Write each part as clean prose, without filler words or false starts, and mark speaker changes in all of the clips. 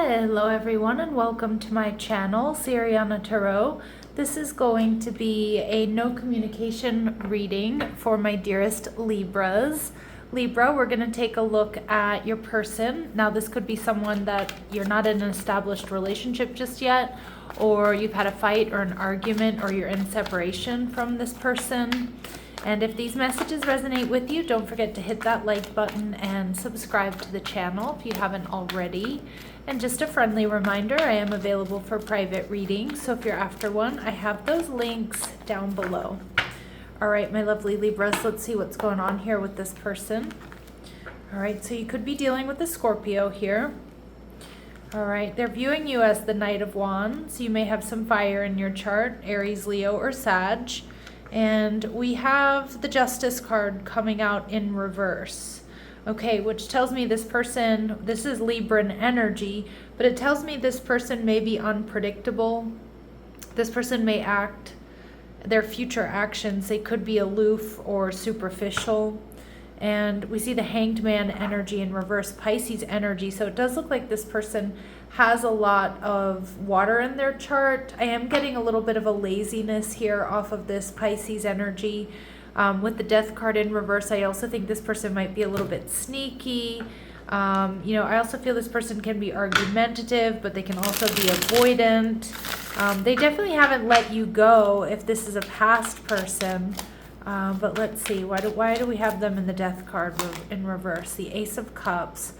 Speaker 1: Hello everyone and welcome to my channel, Siriana Tarot. This is going to be a no communication reading for my dearest Libras. Libra, we're going to take a look at your person. Now this could be someone that you're not in an established relationship just yet, or you've had a fight or an argument, or you're in separation from this person. And if these messages resonate with you, don't forget to hit that like button and subscribe to the channel if you haven't already. And just a friendly reminder, I am available for private readings, so if you're after one, I have those links down below. All right, my lovely Libras, let's see what's going on here with this person. All right, so you could be dealing with a Scorpio here. All right, they're viewing you as the Knight of Wands. You may have some fire in your chart, Aries, Leo, or Sag. And we have the Justice card coming out in reverse. Okay, which tells me this person, this is Libran energy, but it tells me this person may be unpredictable. This person may act, their future actions, they could be aloof or superficial. And we see the Hanged Man energy in reverse, Pisces energy. So it does look like this person has a lot of water in their chart. I am getting a little bit of a laziness here off of this Pisces energy. With the Death card in reverse, I also think this person might be a little bit sneaky. I also feel this person can be argumentative, but they can also be avoidant. They definitely haven't let you go if this is a past person. But let's see, why do we have them in the Death card in reverse? The Ace of Cups.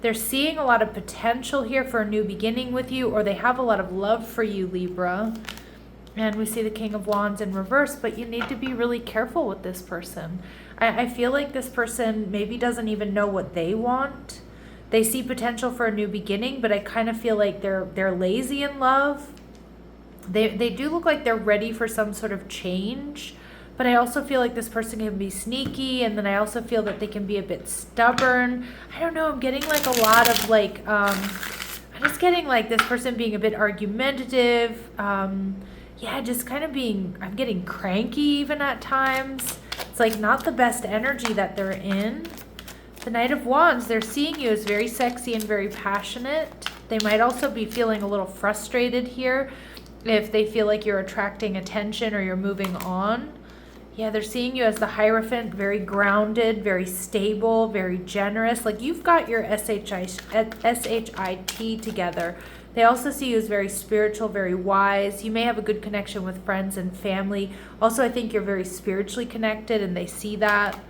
Speaker 1: They're seeing a lot of potential here for a new beginning with you, or they have a lot of love for you, Libra. And we see the King of Wands in reverse, but you need to be really careful with this person. I feel like this person maybe doesn't even know what they want. They see potential for a new beginning, but I kind of feel like they're lazy in love. They do look like they're ready for some sort of change. But I also feel like this person can be sneaky, and then I also feel that they can be a bit stubborn. I don't know, I'm getting like a lot of like, I'm just getting like this person being a bit argumentative. Yeah, just kind of being, I'm getting cranky even at times. It's like not the best energy that they're in. The Knight of Wands, they're seeing you as very sexy and very passionate. They might also be feeling a little frustrated here if they feel like you're attracting attention or you're moving on. Yeah, they're seeing you as the Hierophant, very grounded, very stable, very generous. Like you've got your SHIT together. They also see you as very spiritual, very wise. You may have a good connection with friends and family. Also, I think you're very spiritually connected, and they see that.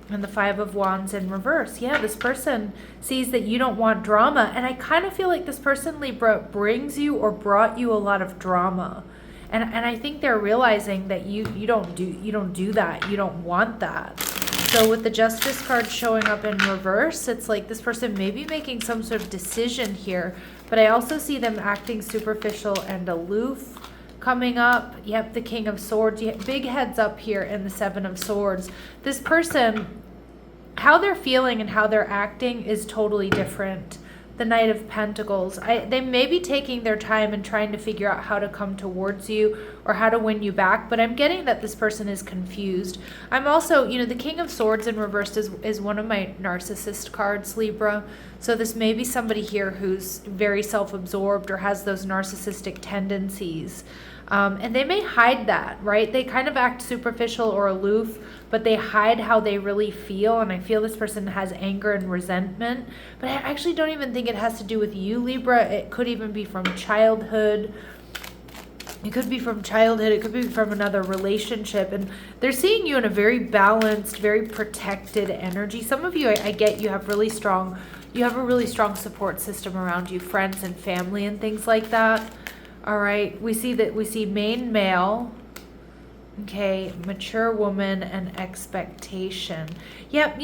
Speaker 1: And the Five of Wands in reverse. Yeah, this person sees that you don't want drama. And I kind of feel like this person, Libra, brings you or brought you a lot of drama. And I think they're realizing that you don't do that. You don't want that. So with the Justice card showing up in reverse, it's like this person may be making some sort of decision here, but I also see them acting superficial and aloof coming up. Yep, the King of Swords. Big heads up here in the Seven of Swords. This person, how they're feeling and how they're acting is totally different. The Knight of Pentacles. They may be taking their time and trying to figure out how to come towards you or how to win you back, but I'm getting that this person is confused. I'm also, the King of Swords in reverse is one of my narcissist cards, Libra. So this may be somebody here who's very self-absorbed or has those narcissistic tendencies. And they may hide that, right? They kind of act superficial or aloof, but they hide how they really feel. And I feel this person has anger and resentment, but I actually don't even think it has to do with you, Libra. It could even be from childhood. It could be from childhood. It could be from another relationship. And they're seeing you in a very balanced, very protected energy. Some of you, I get you have a really strong support system around you, friends and family and things like that. All right, we see main male, okay, mature woman, and expectation. Yep,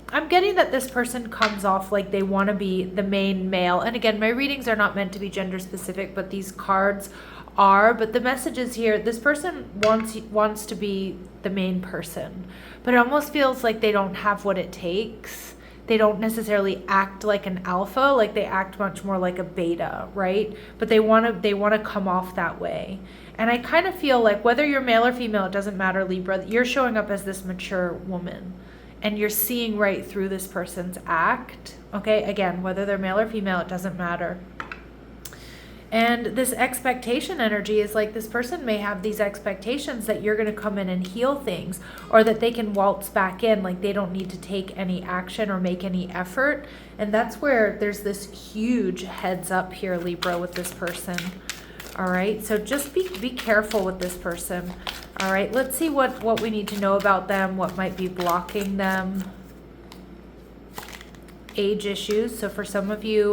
Speaker 1: I'm getting that this person comes off like they want to be the main male. And again, my readings are not meant to be gender specific, but these cards are. But the message is here, this person wants to be the main person, but it almost feels like they don't have what it takes. They don't necessarily act like an alpha, like they act much more like a beta, right? But they want to come off that way. And I kind of feel like whether you're male or female, it doesn't matter, Libra, you're showing up as this mature woman. and you're seeing right through this person's act. Okay, again, whether they're male or female, it doesn't matter. And this expectation energy is like this person may have these expectations that you're going to come in and heal things, or that they can waltz back in, like they don't need to take any action or make any effort. And that's where there's this huge heads up here, Libra, with this person. All right, so just be careful with this person. All right, let's see what we need to know about them, what might be blocking them. Age issues. So for some of you,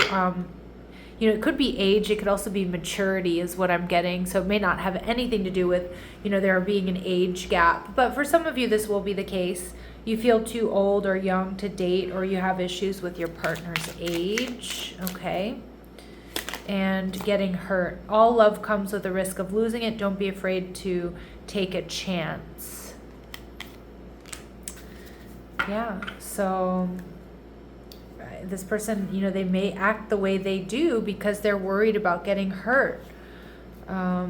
Speaker 1: you know, it could be age, it could also be maturity is what I'm getting. So it may not have anything to do with, you know, there being an age gap. But for some of you, this will be the case. You feel too old or young to date, or you have issues with your partner's age, okay? And getting hurt. All love comes with the risk of losing it. Don't be afraid to take a chance. Yeah, so this person, you know, they may act the way they do because they're worried about getting hurt. I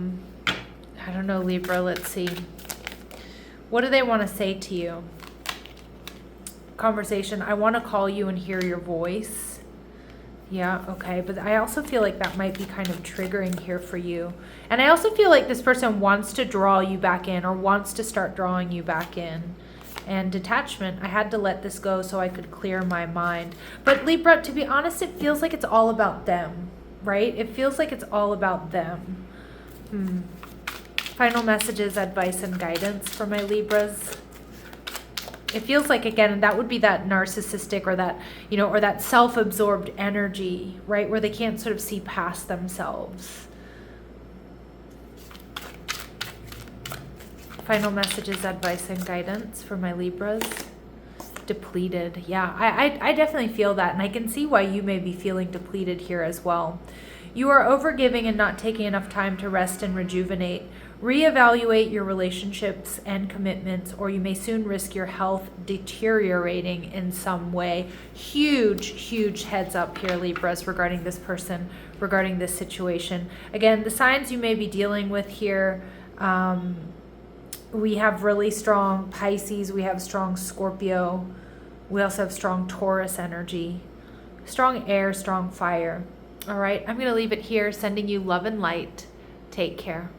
Speaker 1: don't know, Libra, let's see. What do they want to say to you? Conversation, I want to call you and hear your voice. Yeah, okay, but I also feel like that might be kind of triggering here for you. And I also feel like this person wants to draw you back in, or wants to start drawing you back in. And detachment, I had to let this go so I could clear my mind. But Libra, to be honest, it feels like it's all about them, right? It feels like it's all about them. Final messages, advice, and guidance for my Libras. It feels like, again, that would be that narcissistic, or that, you know, or that self-absorbed energy, right? Where they can't sort of see past themselves. Final messages, advice, and guidance for my Libras. Depleted. Yeah, I definitely feel that. And I can see why you may be feeling depleted here as well. You are overgiving and not taking enough time to rest and rejuvenate. Reevaluate your relationships and commitments, or you may soon risk your health deteriorating in some way. Huge, huge heads up here, Libras, regarding this person, regarding this situation. Again, the signs you may be dealing with here, we have really strong Pisces, we have strong Scorpio, we also have strong Taurus energy, strong air, strong fire. All right, I'm going to leave it here, sending you love and light. Take care.